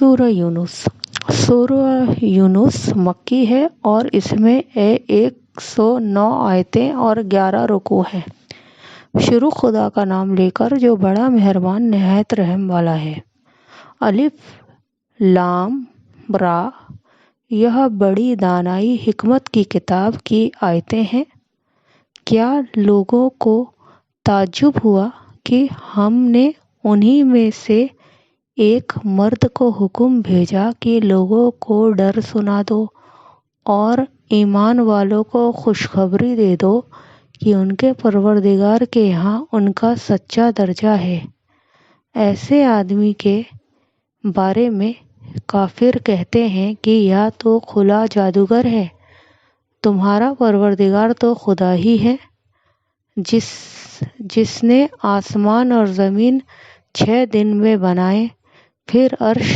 سورہ یونس۔ سورہ یونس مکی ہے اور اس میں 109 آیتیں اور 11 رکوع ہیں۔ شروع خدا کا نام لے کر جو بڑا مہربان نہایت رحم والا ہے۔ الف لام را، یہ بڑی دانائی حکمت کی کتاب کی آیتیں ہیں۔ کیا لوگوں کو تعجب ہوا کہ ہم نے انہی میں سے ایک مرد کو حکم بھیجا کہ لوگوں کو ڈر سنا دو اور ایمان والوں کو خوشخبری دے دو کہ ان کے پروردگار کے یہاں ان کا سچا درجہ ہے۔ ایسے آدمی کے بارے میں کافر کہتے ہیں کہ یا تو کھلا جادوگر ہے، تمہارا پروردگار تو خدا ہی ہے جس نے آسمان اور زمین 6 دن میں بنائے، پھر عرش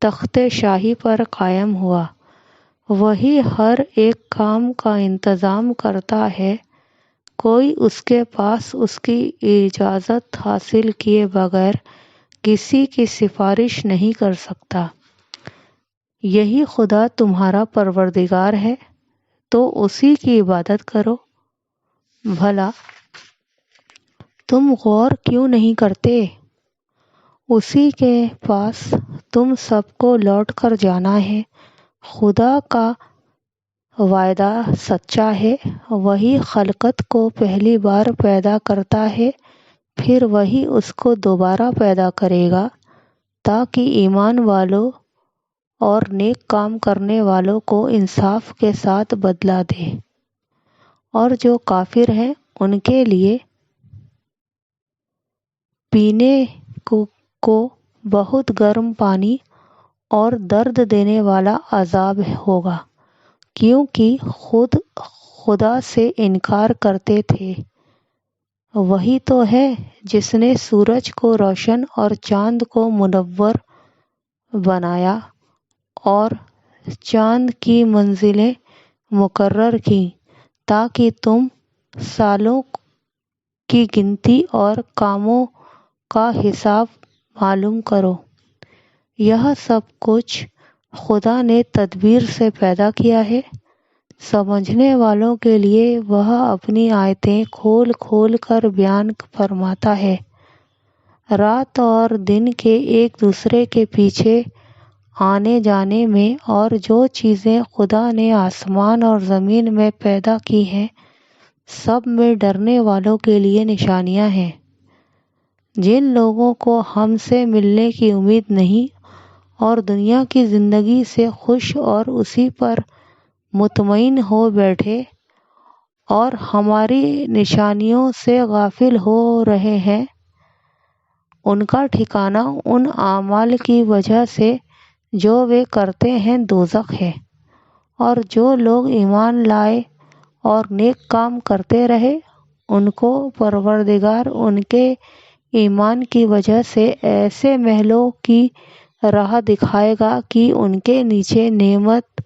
تخت شاہی پر قائم ہوا۔ وہی ہر ایک کام کا انتظام کرتا ہے، کوئی اس کے پاس اس کی اجازت حاصل کیے بغیر کسی کی سفارش نہیں کر سکتا۔ یہی خدا تمہارا پروردگار ہے، تو اسی کی عبادت کرو۔ بھلا تم غور کیوں نہیں کرتے؟ اسی کے پاس تم سب کو لوٹ کر جانا ہے۔ خدا کا وعدہ سچا ہے، وہی خلقت کو پہلی بار پیدا کرتا ہے، پھر وہی اس کو دوبارہ پیدا کرے گا تاکہ ایمان والوں اور نیک کام کرنے والوں کو انصاف کے ساتھ بدلہ دے، اور جو کافر ہیں ان کے لیے پینے کو بہت گرم پانی اور درد دینے والا عذاب ہوگا، کیونکہ خود خدا سے انکار کرتے تھے۔ وہی تو ہے جس نے سورج کو روشن اور چاند کو منور بنایا اور چاند کی منزلیں مقرر کیں تاکہ تم سالوں کی گنتی اور کاموں کا حساب معلوم کرو۔ یہ سب کچھ خدا نے تدبیر سے پیدا کیا ہے۔ سمجھنے والوں کے لیے وہ اپنی آیتیں کھول کھول کر بیان فرماتا ہے۔ رات اور دن کے ایک دوسرے کے پیچھے آنے جانے میں اور جو چیزیں خدا نے آسمان اور زمین میں پیدا کی ہیں، سب میں ڈرنے والوں کے لیے نشانیاں ہیں۔ جن لوگوں کو ہم سے ملنے کی امید نہیں اور دنیا کی زندگی سے خوش اور اسی پر مطمئن ہو بیٹھے اور ہماری نشانیوں سے غافل ہو رہے ہیں، ان کا ٹھکانہ ان اعمال کی وجہ سے جو وہ کرتے ہیں دوزخ ہے۔ اور جو لوگ ایمان لائے اور نیک کام کرتے رہے، ان کو پروردگار ان کے ایمان کی وجہ سے ایسے محلوں کی راہ دکھائے گا کہ ان کے نیچے نعمت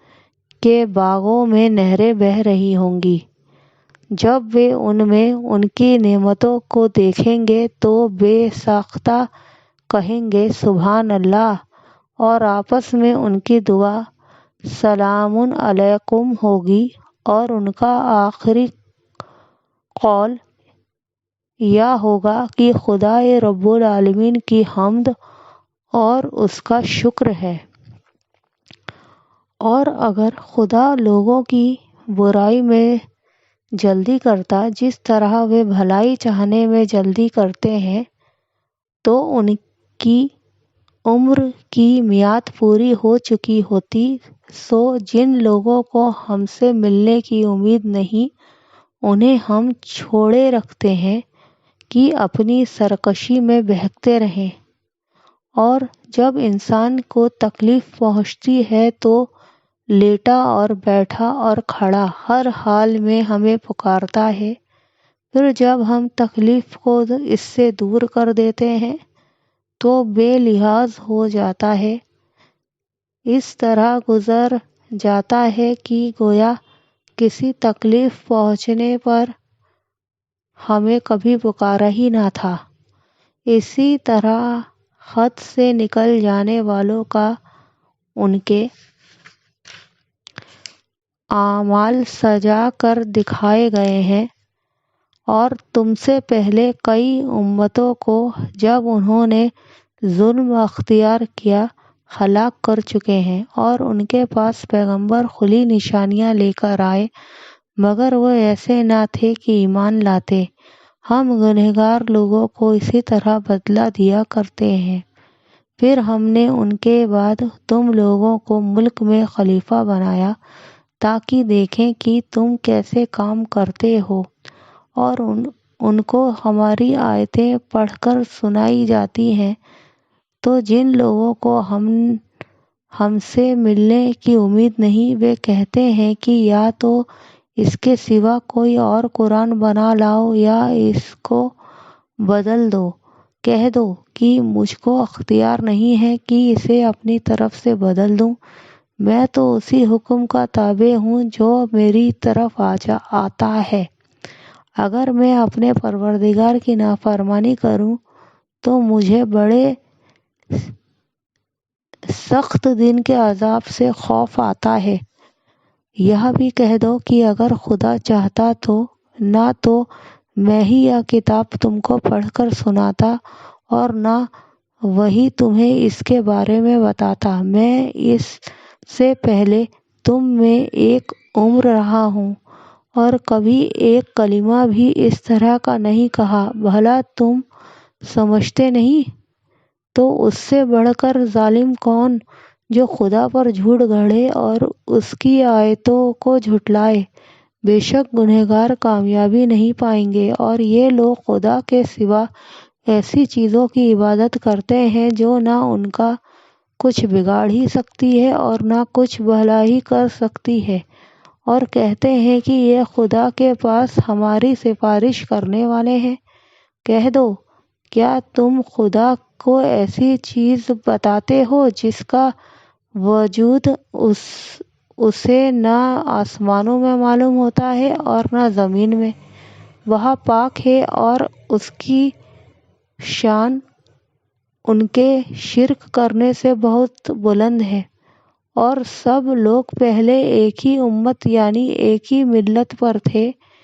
کے باغوں میں نہریں بہہ رہی ہوں گی۔ جب وہ ان میں ان کی نعمتوں کو دیکھیں گے تو بے ساختہ کہیں گے سبحان اللہ، اور آپس میں ان کی دعا سلام علیکم ہوگی، اور ان کا آخری قول یہ ہوگا کہ خدائے رب العالمین کی حمد اور اس کا شکر ہے۔ اور اگر خدا لوگوں کی برائی میں جلدی کرتا جس طرح وہ بھلائی چاہنے میں جلدی کرتے ہیں، تو ان کی عمر کی میعاد پوری ہو چکی ہوتی۔ سو جن لوگوں کو ہم سے ملنے کی امید نہیں، انہیں ہم چھوڑے رکھتے ہیں کہ اپنی سرکشی میں بہکتے رہیں، اور جب انسان کو تکلیف پہنچتی ہے تو لیٹا اور بیٹھا اور کھڑا ہر حال میں ہمیں پکارتا ہے، پھر جب ہم تکلیف کو اس سے دور کر دیتے ہیں تو بے لحاظ ہو جاتا ہے۔ اس طرح گزر جاتا ہے کہ گویا کسی تکلیف پہنچنے پر ہمیں کبھی پکارا ہی نہ تھا۔ اسی طرح حد سے نکل جانے والوں کا ان کے اعمال سجا کر دکھائے گئے ہیں، اور تم سے پہلے کئی امتوں کو جب انہوں نے ظلم اختیار کیا ہلاک کر چکے ہیں، اور ان کے پاس پیغمبر کھلی نشانیاں لے کر آئے مگر وہ ایسے نہ تھے کہ ایمان لاتے۔ ہم گنہگار لوگوں کو اسی طرح بدلہ دیا کرتے ہیں۔ پھر ہم نے ان کے بعد تم لوگوں کو ملک میں خلیفہ بنایا تاکہ دیکھیں کہ تم کیسے کام کرتے ہو، اور ان کو ہماری آیتیں پڑھ کر سنائی جاتی ہیں تو جن لوگوں کو ہم سے ملنے کی امید نہیں، وہ کہتے ہیں کہ یا تو اس کے سوا کوئی اور قرآن بنا لاؤ یا اس کو بدل دو۔ کہہ دو کہ مجھ کو اختیار نہیں ہے کہ اسے اپنی طرف سے بدل دوں، میں تو اسی حکم کا تابع ہوں جو میری طرف آتا ہے۔ اگر میں اپنے پروردگار کی نافرمانی کروں تو مجھے بڑے سخت دن کے عذاب سے خوف آتا ہے۔ یہ بھی کہہ دو کہ اگر خدا چاہتا تو نہ تو میں ہی یہ کتاب تم کو پڑھ کر سناتا اور نہ وہی تمہیں اس کے بارے میں بتاتا۔ میں اس سے پہلے تم میں ایک عمر رہا ہوں اور کبھی ایک کلمہ بھی اس طرح کا نہیں کہا، بھلا تم سمجھتے نہیں؟ تو اس سے بڑھ کر ظالم کون جو خدا پر جھوٹ گھڑے اور اس کی آیتوں کو جھٹلائے؟ بے شک گنہگار کامیابی نہیں پائیں گے۔ اور یہ لوگ خدا کے سوا ایسی چیزوں کی عبادت کرتے ہیں جو نہ ان کا کچھ بگاڑ ہی سکتی ہے اور نہ کچھ بھلا ہی کر سکتی ہے، اور کہتے ہیں کہ یہ خدا کے پاس ہماری سفارش کرنے والے ہیں۔ کہہ دو کیا تم خدا کو ایسی چیز بتاتے ہو جس کا وجود اسے نہ آسمانوں میں معلوم ہوتا ہے اور نہ زمین میں؟ وہ پاک ہے اور اس کی شان ان کے شرک کرنے سے بہت بلند ہے۔ اور سب لوگ پہلے ایک ہی امت یعنی ایک ہی ملت پر تھے،